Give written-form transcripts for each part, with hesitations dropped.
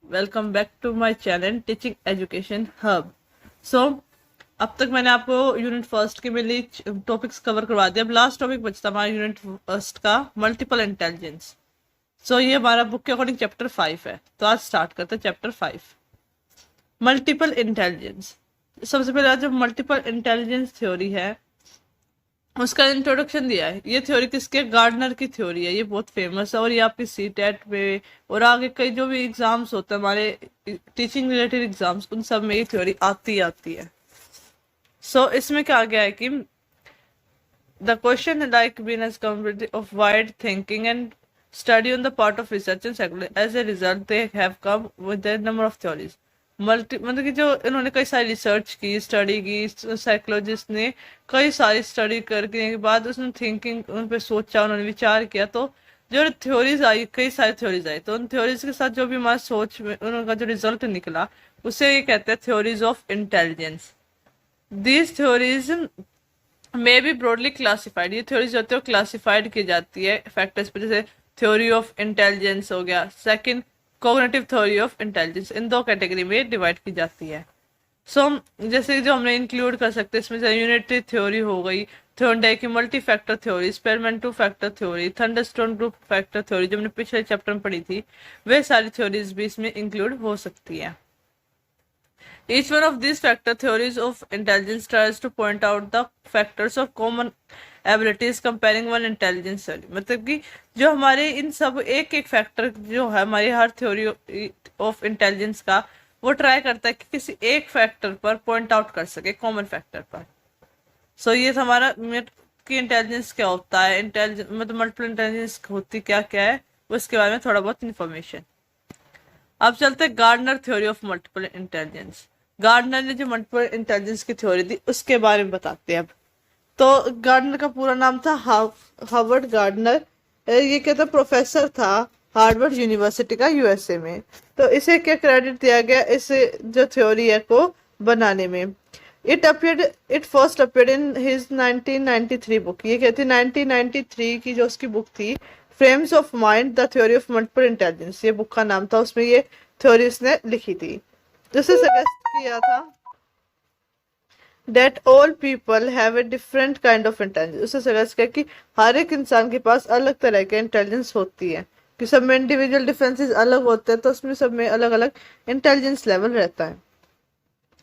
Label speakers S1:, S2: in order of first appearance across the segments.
S1: Welcome back to my channel teaching education hub. So अब तक मैंने आपको यूनिट फर्स्ट के मेनली टॉपिक्स कवर करवा दिया। अब लास्ट टॉपिक बचता हमारा यूनिट फर्स्ट का मल्टीपल इंटेलिजेंस। सो ये हमारा बुक के अकॉर्डिंग चैप्टर 5 है। तो आज स्टार्ट करते हैं चैप्टर 5 मल्टीपल इंटेलिजेंस। सबसे पहले जो मल्टीपल इंटेलिजेंस थ्योरी है उसका इंट्रोडक्शन दिया है। ये थ्योरी किसके? गार्डनर की थ्योरी है। ये बहुत फेमस है और ये आपकी सीटेट में और आगे कई जो भी एग्जाम्स होते हैं हमारे टीचिंग रिलेटेड एग्जाम्स, उन सब में ये थ्योरी आती है। सो इसमें क्या गया है कि the question like been as community of wide thinking and study on the part of research and psychology. As a result, they have come with a number of theories. मतलब कि जो इन्होंने कई सारी रिसर्च की, स्टडी की, psychologist ने कई सारी स्टडी करने के बाद उसने थिंकिंग उन पे सोचा, उन्होंने विचार किया, तो जो थ्योरीज आई, कई सारी थ्योरीज आई, तो उन थ्योरीज के साथ जो भी हमारा सोच में उनका जो रिजल्ट निकला उसे ये कहते हैं theories of intelligence. These theories may be broadly classified. ये थ्योरीज होती है क्लासिफाइड की जाती है फैक्टर्स पर, जैसे थ्योरी ऑफ इंटेलिजेंस हो गया, second cognitive theory of intelligence, इन दो कैटेगरी में डिवाइड की जाती है। सो जैसे जो हमने इंक्लूड कर सकते हैं इसमें यूनिटरी थ्योरी हो गई, थॉर्नडाइक की multi factor theory, Spearman two factor theory, Thurstone group factor theory जो हमने पिछले चैप्टर में पढ़ी थी, वे सारी थ्योरीज भी इसमें इंक्लूड हो सकती है। Each one of these factor theories of intelligence tries to point out the factors of common abilities comparing one intelligence theory। मतलब कि जो हमारे इन सब एक एक फैक्टर जो है हमारी हर थ्योरी ऑफ इंटेलिजेंस का, वो ट्राई करता है कि किसी एक फैक्टर पर पॉइंट आउट कर सके, कॉमन फैक्टर पर। सो ये हमारा कि इंटेलिजेंस क्या होता है, इंटेलिजेंस मतलब मल्टीपल इंटेलिजेंस होती क्या क्या है, उसके बारे में थोड़ा बहुत इन्फॉर्मेशन। अब चलते हैं Gardner theory of multiple intelligence. Gardner ने जो मल्टीपल इंटेलिजेंस की थ्योरी दी उसके बारे में बताते हैं अब। तो गार्डनर का पूरा नाम था हार्वर्ड गार्डनर। ये कहता प्रोफेसर था हार्वर्ड यूनिवर्सिटी का यूएसए में। तो इसे क्या क्रेडिट दिया गया इस जो थ्योरी है को बनाने में? It first appeared in his 1993 book. ये कहती 1993 की जो उसकी बुक थी, frames of mind the theory of multiple intelligence, ये बुक का नाम था। उसमें ये थ्योरी उसने लिखी थी, जिसे सजेस्ट किया था that all people have a different kind of intelligence। उसे सजेस्ट किया कि हर एक इंसान के पास अलग तरह के इंटेलिजेंस होती है, कि सब में इंडिविजुअल डिफरेंसेस अलग होते हैं, तो उसमें सब में अलग अलग इंटेलिजेंस लेवल रहता है।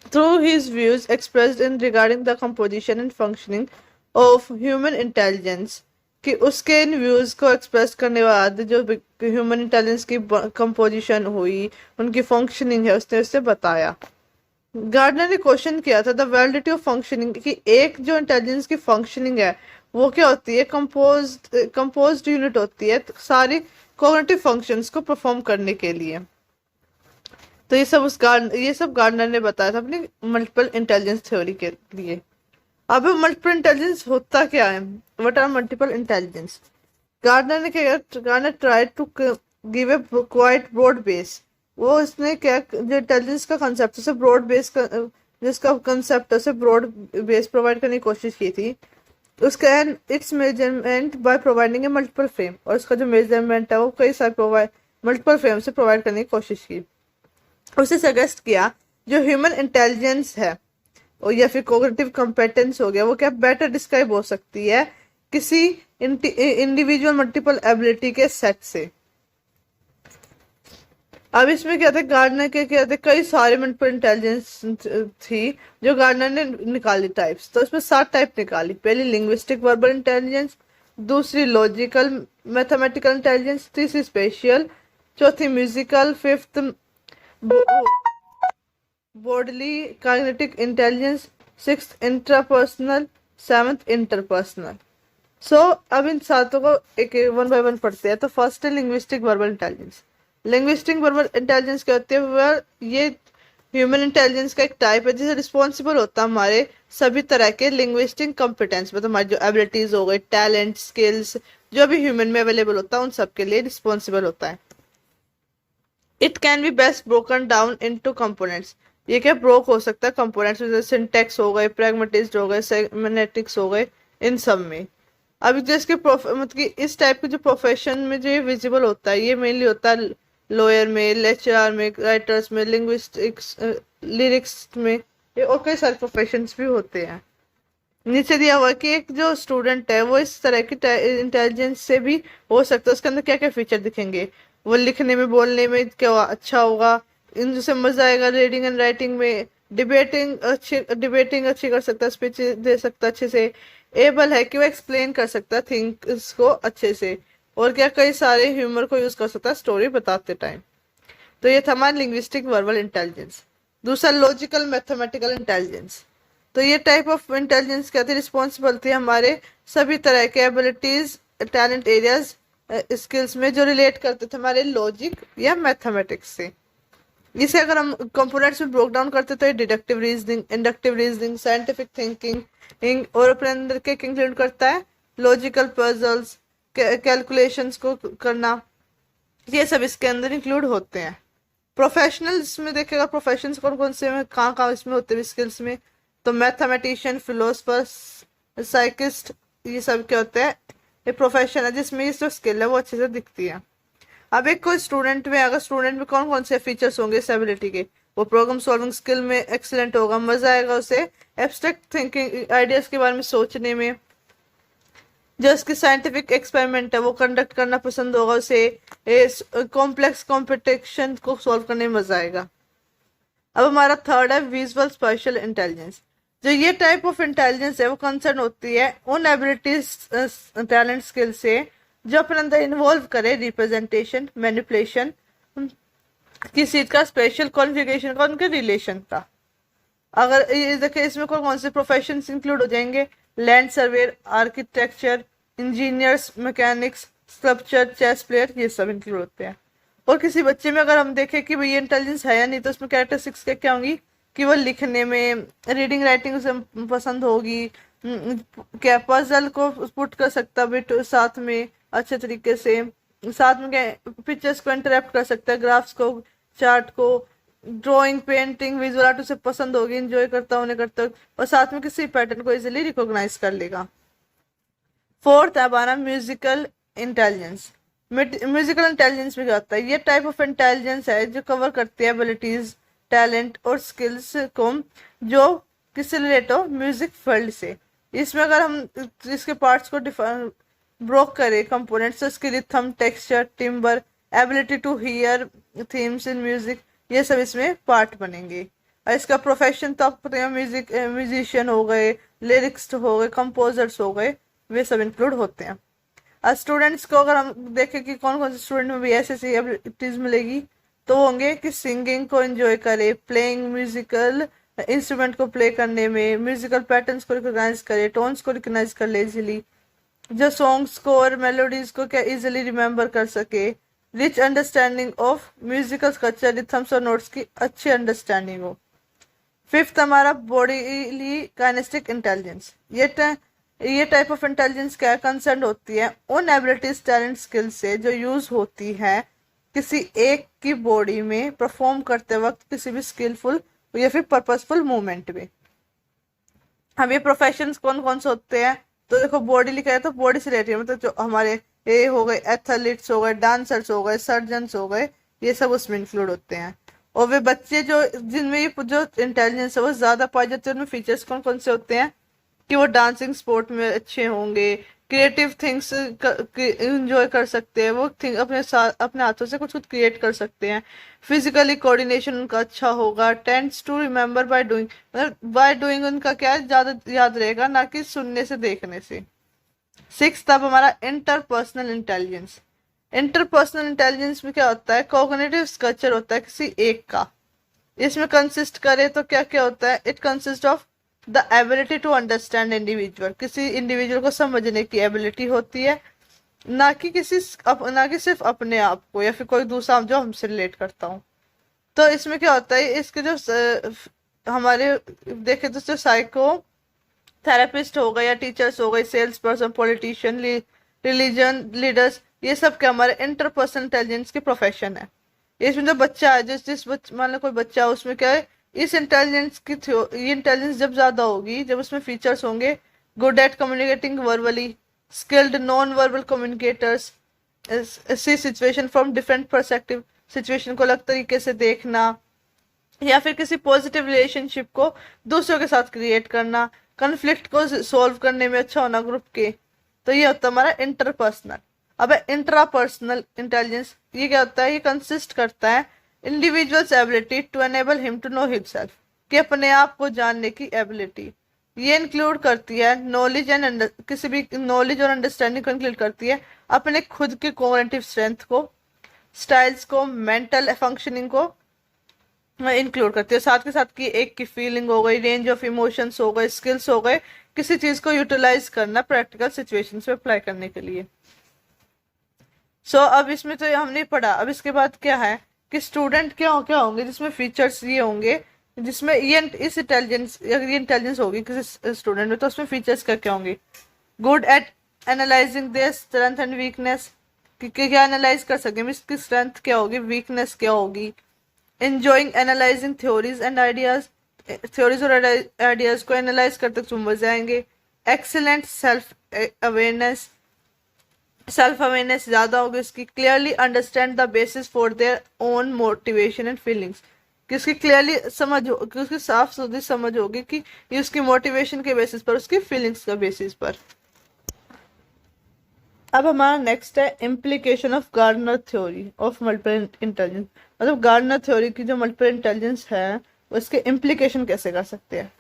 S1: Through his views expressed in regarding the composition and functioning of human intelligence, कि उसके इन व्यूज को एक्सप्रेस करने बाद जो ह्यूमन इंटेलिजेंस की कंपोजिशन हुई, उनकी फंक्शनिंग है, उसने उससे बताया। गार्डनर ने क्वेश्चन किया था द वैलिडिटी ऑफ फंक्शनिंग, कि एक जो इंटेलिजेंस की फंक्शनिंग है वो क्या होती है? कंपोज्ड यूनिट होती है सारी कॉग्निटिव फंक्शंस को परफॉर्म करने के लिए। तो ये सब गार्डनर ने बताया था अपनी मल्टीपल इंटेलिजेंस थ्योरी के लिए। अब मल्टीपल इंटेलिजेंस होता क्या है? What are multiple intelligence? Gardner ने क्या किया? Gardner tried to give a quite broad base. वो इसने क्या, जो इंटेलिजेंस का कंसेप्ट उसे ब्रॉड बेस जिसका कंसेप्ट है उसे ब्रॉड बेस प्रोवाइड करने की कोशिश की थी। उसका it's measurement by providing A multiple frame, और उसका जो मेजरमेंट है वो कई सारे मल्टीपल फ्रेम से प्रोवाइड करने की कोशिश की। उसे सजेस्ट किया जो ह्यूमन इंटेलिजेंस है और या फिर कोग्निटिव कॉम्पिटेंस हो गया, वो क्या बेटर डिस्क्राइब हो सकती है किसी इंडिविजुअल मल्टीपल एबिलिटी के सेट से। अब इसमें क्या थे गार्डनर के, क्या थे कई सारे मल्टीपल इंटेलिजेंस थी जो गार्डनर ने निकाली टाइप्स। तो इसमें 7 टाइप निकाली। पहली लिंग्विस्टिक वर्बल इंटेलिजेंस, दूसरी लॉजिकल मैथमेटिकल इंटेलिजेंस, तीसरी स्पेशियल, चौथी musical, fifth bodily cognitive intelligence, sixth intrapersonal, seventh interpersonal. So अब इन सातों को एक वन बाय वन पढ़ते हैं। तो फर्स्ट है linguistic verbal intelligence. Linguistic verbal intelligence क्या होती है? वह ये ह्यूमन इंटेलिजेंस का एक टाइप है जिसे रिस्पॉन्सिबल होता है हमारे सभी तरह के लिंग्विस्टिक कॉम्पिटेंस, मतलब हमारी जो एबिलिटीज हो गई, टैलेंट, स्किल्स, जो भी ह्यूमन में अवेलेबल होता है उन सब के लिए रिस्पॉन्सिबल होता है। It can be best broken down into components. ये क्या ब्रोक हो सकता है कंपोनेंट्स में, जैसे सिंटेक्स हो गए, प्रैग्मेटिस्ट हो गए, सेमेंटिक्स हो गए, इन सब में। अभी जो इसके मतलब कि इस टाइप के जो प्रोफेशन में जो ये विजिबल होता है, ये मेनली होता है लॉयर में, लेक्चरर में, राइटर्स में, लिंग्विस्टिक्स, लिरिक्स में, ये और कई सारे प्रोफेशंस भी होते हैं। नीचे दिया हुआ है कि एक जो स्टूडेंट है वो इस तरह की इंटेलिजेंस से भी हो सकता है, उसके अंदर क्या क्या फीचर दिखेंगे, वो लिखने में, बोलने में क्या अच्छा होगा, इन जिसे मजा आएगा रीडिंग एंड राइटिंग में, डिबेटिंग अच्छी कर सकता है, स्पीच दे सकता है अच्छे से, एबल है कि वो एक्सप्लेन कर सकता है थिंग्स को अच्छे से, और क्या कई सारे ह्यूमर को यूज कर सकता है स्टोरी बताते टाइम। तो ये था हमारा लिंग्विस्टिक वर्बल इंटेलिजेंस। दूसरा लॉजिकल मैथमेटिकल इंटेलिजेंस। तो ये टाइप ऑफ इंटेलिजेंस क्या थी, रिस्पॉन्सिबल थी हमारे सभी तरह के एबिलिटीज, टैलेंट एरियाज, स्किल्स में जो रिलेट करते थे हमारे लॉजिक या मैथमेटिक्स से। इसे अगर हम कंपोनेंट्स में ब्रोक डाउन करते तो deductive reasoning, inductive reasoning, scientific thinking और अपने अंदर के इंक्लूड करता है लॉजिकल पजल्स, कैलकुलेशंस को करना, ये सब इसके अंदर इंक्लूड होते हैं। प्रोफेशनल्स में देखेगा प्रोफेशंस कौन कौन से कहाँ कहाँ इसमें होते हैं स्किल्स में, तो मैथमेटिशियन, फिलोसफर, साइकिस्ट, ये सब क्या होते हैं, ये प्रोफेशन है जिसमें ये जो स्किल है वो अच्छे से दिखती है। अब एक कोई स्टूडेंट में, अगर स्टूडेंट में कौन कौन से फीचर्स होंगे इस एबिलिटी के, वो प्रॉब्लम सॉल्विंग स्किल में एक्सीलेंट होगा, मजा आएगा उसे एब्स्ट्रैक्ट थिंकिंग आइडियाज के बारे में सोचने में, जो इसकी साइंटिफिक एक्सपेरिमेंट है वो कंडक्ट करना पसंद होगा उसे, कॉम्प्लेक्स कॉम्पिटिशन को सॉल्व करने में मजा आएगा। अब हमारा थर्ड है विजुअल स्पेशल इंटेलिजेंस। जो ये टाइप ऑफ इंटेलिजेंस है वो कंसर्न होती है उन एबिलिटीज, टैलेंट, स्किल से जो अपने अंदर इन्वॉल्व करे रिप्रेजेंटेशन, मैनिपुलेशन, किसी का स्पेशल कॉन्फ़िगरेशन का, उनके रिलेशन का। अगर ये देखिए इसमें कौन कौन से प्रोफेशन इंक्लूड हो जाएंगे, land surveyor, architecture, engineers, mechanics, sculpture, chess player, ये सब इंक्लूड होते हैं। और किसी बच्चे में अगर हम देखें कि भाई ये इंटेलिजेंस है या नहीं, तो उसमें कैरेक्टरिस्टिक्स क्या क्या होंगी कि वो लिखने में, रीडिंग राइटिंग उसे पसंद होगी, क्या पजल को पुट कर सकता है साथ में अच्छे तरीके से, साथ में क्या पिक्चर्स को इंटरेक्ट कर सकता है, ग्राफ्स को, चार्ट को, ड्राइंग, पेंटिंग, विजुअल आर्ट उसे पसंद होगी, इंजॉय करता होने करता, और साथ में किसी पैटर्न को इजीली रिकॉग्नाइज कर लेगा। फोर्थ है हमारा म्यूजिकल इंटेलिजेंस। म्यूजिकल इंटेलिजेंस में क्या होता है, ये टाइप ऑफ इंटेलिजेंस है जो कवर करती है एबिलिटीज, टैलेंट और स्किल्स को जो किससे रिलेट हो, म्यूजिक फील्ड से। इसमें अगर हम इसके पार्ट्स को ब्रोक करें कंपोनेंट्स, तो इसकी rhythm, texture, timbre, ability to hear themes in music, ये सब इसमें पार्ट बनेंगे। और इसका प्रोफेशन तो आपको पता है, म्यूजिशियन हो गए, लिरिक्स हो गए, कंपोजर्स हो गए, वे सब इंक्लूड होते हैं। स्टूडेंट्स को अगर हम देखें कि कौन कौन से स्टूडेंट में भी ऐसी एबिलिटीज मिलेगी, तो होंगे कि सिंगिंग को एंजॉय करे, प्लेइंग म्यूजिकल इंस्ट्रूमेंट को प्ले करने में, म्यूजिकल पैटर्न्स को रिकॉग्नाइज करे, टोन्स को रिकॉग्नाइज कर ले इजीली, जो सॉन्ग्स को और मेलोडीज को क्या इजीली रिमेम्बर कर सके, rich understanding of musical structure, rhythms और नोट्स की अच्छी अंडरस्टैंडिंग हो। फिफ्थ हमारा बॉडीली काइनेस्टिक इंटेलिजेंस। ये टाइप ऑफ इंटेलिजेंस क्या कंसर्न होती है उन एबिलिटीज, टैलेंट, स्किल से जो यूज होती है किसी एक की बॉडी में परफॉर्म करते वक्त किसी भी स्किलफुल या फिर पर्पसफुल मूवमेंट में। अब ये प्रोफेशंस कौन कौन से होते हैं, तो देखो बॉडी लिखा है तो बॉडी से रिलेटेड, मतलब जो हमारे ये हो गए एथलीट्स हो गए, डांसर्स हो गए, सर्जन्स हो गए, ये सब उसमें इंक्लूड होते हैं। और वे बच्चे जो जिनमें ये जो इंटेलिजेंस है वो ज्यादा पाए जाते हैं, उनमें फीचर्स कौन कौन से होते हैं कि वो डांसिंग स्पोर्ट में अच्छे होंगे, क्रिएटिव थिंग्स इंजॉय कर सकते हैं, वो थिंग अपने हाथों से कुछ कुछ क्रिएट कर सकते हैं, फिजिकली कोऑर्डिनेशन उनका अच्छा होगा, tends to remember by doing, मतलब बाय डूइंग उनका क्या है ज्यादा याद रहेगा ना कि सुनने से, देखने से। सिक्स तब हमारा इंटरपर्सनल इंटेलिजेंस। इंटरपर्सनल इंटेलिजेंस में क्या होता है, कॉग्निटिव स्ट्रक्चर होता है किसी एक का। इसमें कंसिस्ट करे तो क्या क्या होता है, it consist of the ability to understand individual, किसी इंडिविजुअल को समझने की एबिलिटी होती है, ना कि ना कि सिर्फ अपने आप को या फिर कोई दूसरा जो हमसे रिलेट करता हूँ। तो इसमें क्या होता है, इसके जो हमारे देखे तो जो साइको थेरेपिस्ट हो गए या टीचर्स हो गए, sales person, politician, religion leaders, ये सब के हमारे इंटरपर्सनल इंटेलिजेंस के प्रोफेशन है। इसमें जो बच्चा है, जिस मान लो कोई बच्चा है, उसमें क्या है, इस इंटेलिजेंस की ये इंटेलिजेंस जब ज्यादा होगी जब उसमें फीचर्स होंगे good at communicating verbally, skilled non verbal communicators, see situation from different perspective, situation को अलग तरीके से देखना, या फिर किसी पॉजिटिव रिलेशनशिप को दूसरों के साथ क्रिएट करना, कन्फ्लिक्ट को सॉल्व करने में अच्छा होना ग्रुप के। तो ये होता है हमारा इंटरपर्सनल। अब इंट्रापर्सनल इंटेलिजेंस, ये क्या होता है? ये कंसिस्ट करता है individuals ability to enable him to know himself, कि अपने आप को जानने की एबिलिटी। ये इंक्लूड करती है नॉलेज एंड किसी भी नॉलेज और अंडरस्टैंडिंग को इंक्लूड करती है अपने खुद के कोग्निटिव स्ट्रेंथ को, स्टाइल्स को, मेंटल फंक्शनिंग को इंक्लूड करती है। साथ के साथ की एक की फीलिंग हो गई, रेंज ऑफ इमोशंस हो गए, स्किल्स हो गए, किसी चीज को यूटिलाइज करना प्रैक्टिकल सिचुएशंस में अप्लाई करने के लिए। अब इसमें तो हमने पढ़ा। अब इसके बाद क्या है कि स्टूडेंट क्या क्या होंगे, जिसमें फीचर्स ये होंगे, जिसमें ये इस इंटेलिजेंस, अगर ये इंटेलिजेंस होगी किसी स्टूडेंट में, तो उसमें फीचर्स क्या क्या होंगे? Good eight analysing their strength and weakness, कि क्या एनालाइज कर सके, इसकी स्ट्रेंथ क्या होगी, वीकनेस क्या होगी। enjoying analyzing theories and ideas, theories और आइडियाज को एनालाइज करते समझ जाएंगे। एक्सीलेंट सेल्फ अवेयरनेस ज्यादा होगी इसकी। Clearly understand the basis for their own motivation and feelings, कि उसकी क्लियरली समझ हो, कि उसकी साफ सुथरी समझ होगी कि ये उसकी मोटिवेशन के बेसिस पर, उसकी फीलिंग्स का बेसिस पर। अब हमारा नेक्स्ट है implication of Gardner theory of multiple intelligence. मतलब गार्डनर थ्योरी की जो मल्टीपल इंटेलिजेंस है उसके इम्प्लीकेशन कैसे कर सकते हैं।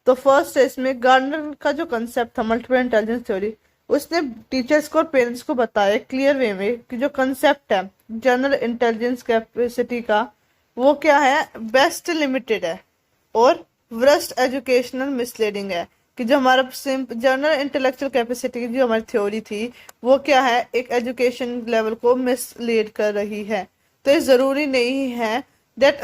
S1: तो फर्स्ट है इसमें गार्डनर का जो कंसेप्ट था मल्टीपल इंटेलिजेंस थ्योरी, उसने टीचर्स को और पेरेंट्स को बताया क्लियर वे में कि जो कंसेप्ट है जनरल इंटेलिजेंस कैपेसिटी का, वो क्या है, बेस्ट लिमिटेड है और वर्स्ट एजुकेशनल मिसलीडिंग है। कि जो हमारा जनरल इंटेलेक्चुअल कैपेसिटी की जो हमारी थ्योरी थी, वो क्या है, एक एजुकेशन लेवल को मिसलीड कर रही है। तो ये जरूरी नहीं है that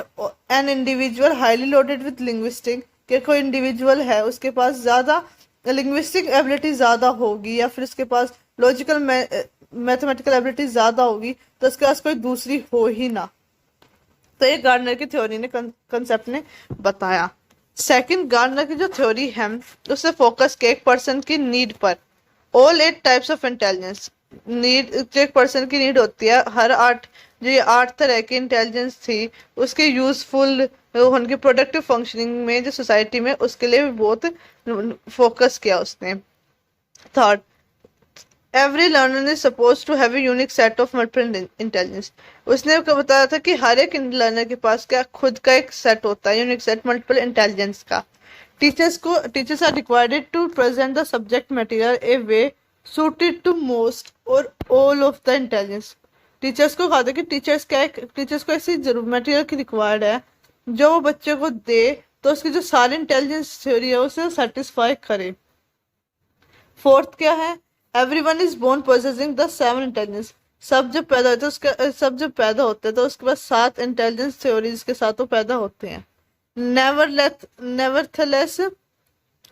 S1: an individual highly loaded with linguistic, कि कोई इंडिविजुअल है उसके पास ज्यादा लिंग्विस्टिक एबिलिटी ज्यादा होगी, या फिर उसके पास लॉजिकल मैथमेटिकल एबिलिटी ज्यादा होगी, तो उसके पास कोई दूसरी हो ही ना। तो ये गार्डनर की थ्योरी ने कंसेप्ट ने बताया। सेकंड, गार्डनर की जो थ्योरी है उससे फोकस किया एक पर्सन की नीड पर। All 8 types of intelligence, need जो एक पर्सन की नीड होती है, हर 8 जो ये 8 तरह की इंटेलिजेंस थी उसके यूजफुल उनकी प्रोडक्टिव फंक्शनिंग में जो सोसाइटी में, उसके लिए भी बहुत फोकस किया उसने। Third, every learner is suppose to have a unique set of multiple intelligence. उसने बताया था कि हर एक लर्नर के पास क्या खुद का एक सेट होता है, यूनिक सेट मल्टीपल इंटेलिजेंस का। Teachers are required to present the subject material a way suited to most और all of the intelligence। टीचर्स को कहा था कि टीचर्स को ऐसी जरूर मटेरियल की रिक्वायर्ड है जो वो बच्चे को दे तो उसकी जो सारी इंटेलिजेंस थ्योरी है उसे सेटिस्फाई करे। फोर्थ क्या है, everyone is born possessing the 7 intelligence. सब जब पैदा होते हैं तो उसके पास 7 इंटेलिजेंस थ्योरीज के साथ वो पैदा होते हैं। Nevertheless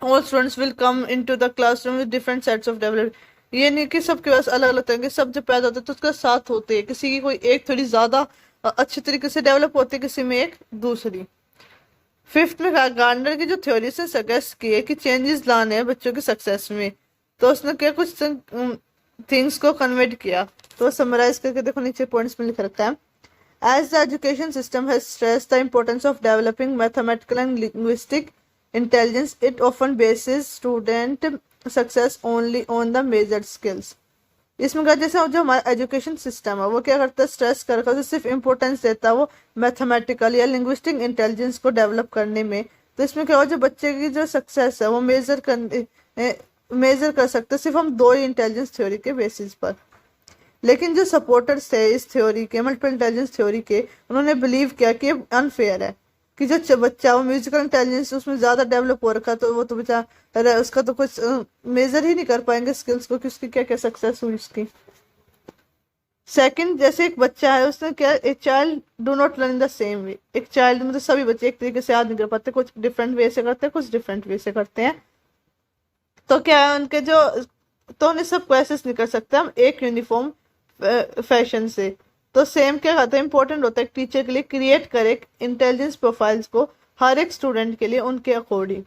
S1: all students will come into the classroom with different sets of development। ये नहीं कि सबके पास अलग अलग तरह के, सब जब पैदा होते हैं तो उसका साथ होते हैं, किसी की कोई एक थोड़ी ज्यादा अच्छी तरीके से डेवलप होती है, किसी में एक दूसरी। फिफ्थ में गार्डनर की जो थ्योरी से सजेस्ट की है कि चेंजेस लाने हैं बच्चों की सक्सेस में, तो उसने क्या कुछ थिंग्स को कन्वर्ट किया। तो समराइज करके देखो नीचे पॉइंट्स में लिख रखा है। As the education system has stressed the importance of developing mathematical and linguistic intelligence, it often bases student success only on the measured skills। इसमें क्या, जैसे जो हमारा एजुकेशन सिस्टम है वो क्या करता है, स्ट्रेस करके सिर्फ इम्पोर्टेंस देता है वो मैथमेटिकल या लिंग्विस्टिक इंटेलिजेंस को डेवलप करने में। तो इसमें क्या हो, जो बच्चे की जो सक्सेस है वो मेजर कर सकते सिर्फ हम 2 ही इंटेलिजेंस थ्योरी के बेसिस पर। लेकिन जो सपोर्टर्स थे इस थ्योरी के, मल्टीपल इंटेलिजेंस थ्योरी के, उन्होंने बिलीव किया कि अनफेयर है कि जो बच्चा वो म्यूजिकल इंटेलिजेंस उसमें ज्यादा डेवलप हो रखा, तो वो तो बच्चा उसका तो कुछ मेजर ही नहीं कर पाएंगे स्किल्स को कि उसकी क्या क्या सक्सेस हुई उसकी। सेकंड, जैसे एक बच्चा है उसने क्या, एक child do not learn in the same way. एक चाइल्ड मतलब सभी बच्चे एक तरीके से याद नहीं कर पाते, कुछ डिफरेंट वे से करते हैं, कुछ डिफरेंट वे से करते हैं। तो क्या है उनके जो, तो उन्हें सब क्वेश्चन नहीं कर सकते हम एक यूनिफॉर्म फैशन से। तो सेम क्या कहते हैं, इंपॉर्टेंट होता है टीचर के लिए क्रिएट करे इंटेलिजेंस प्रोफाइल्स को हर एक स्टूडेंट के लिए उनके अकॉर्डिंग।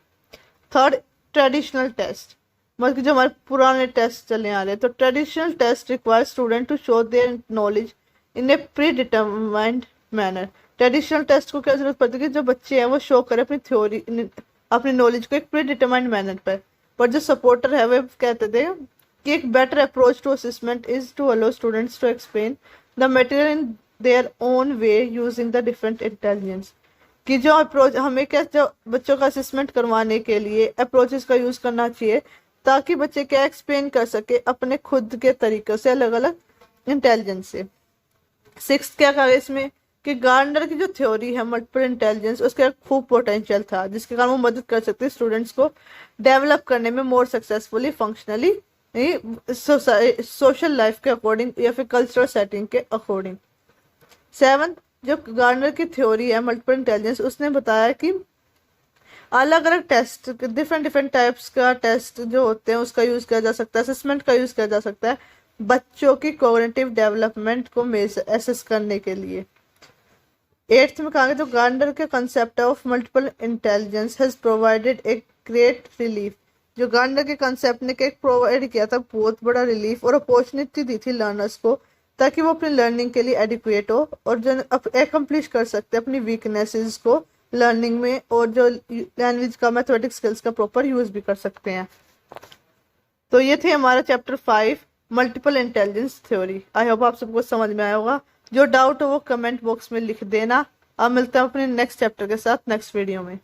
S1: थर्ड, ट्रेडिशनल टेस्ट, मतलब जो हमारे पुराने टेस्ट चले आ रहे हैं, तो traditional test require student to show their knowledge in a predetermined manner. Traditional test को क्या जरूरत पड़ती है कि जो बच्चे हैं वो शो करें अपनी थ्योरी, अपनी नॉलेज को एक प्री डिटरमाइंड मैनर पर जो सपोर्टर है वो कहते थे कि एक better approach to assessment is to allow students to explain the material in their own way using the different intelligence. कि जो अप्रोच हमें क्या, जो बच्चों का असेसमेंट करवाने के लिए अप्रोचेस का यूज करना चाहिए ताकि बच्चे क्या एक्सप्लेन कर सके अपने खुद के तरीकों से, अलग अलग इंटेलिजेंस से। सिक्स क्या कहा इसमें कि गार्डनर की जो थ्योरी है मल्टीपल इंटेलिजेंस, उसका खूब पोटेंशियल था जिसके कारण वो मदद कर सकते स्टूडेंट्स को डेवलप करने में मोर सक्सेसफुली फंक्शनली सोशल लाइफ के अकॉर्डिंग या फिर कल्चरल सेटिंग के अकॉर्डिंग। सेवन, जो गार्डनर की थ्योरी है मल्टीपल इंटेलिजेंस, उसने बताया कि अलग अलग टेस्ट, डिफरेंट टाइप्स का टेस्ट जो होते हैं उसका यूज किया जा सकता है, असेसमेंट का यूज किया जा सकता है बच्चों की कोग्निटिव डेवलपमेंट को एसेस करने के लिए। एट्थ में कहा, जो गार्डनर के concept of multiple intelligence has provided a great relief. जो गार्डनर के कंसेप्ट ने एक प्रोवाइड किया था बहुत बड़ा रिलीफ और अपॉर्चुनिटी दी थी लर्नर्स को ताकि वो अपनी लर्निंग के लिए एडिक्वेट हो और जो एकम्प्लिश कर सकते अपनी वीकनेसेस को लर्निंग में, और जो लैंग्वेज का मैथमेटिक्स स्किल्स का प्रॉपर यूज भी कर सकते हैं। तो ये थे हमारा chapter 5 multiple intelligence theory. I hope आप सबको समझ में आया होगा। जो डाउट हो वो कमेंट बॉक्स में लिख देना। अब मिलते हैं अपने नेक्स्ट चैप्टर के साथ नेक्स्ट वीडियो में।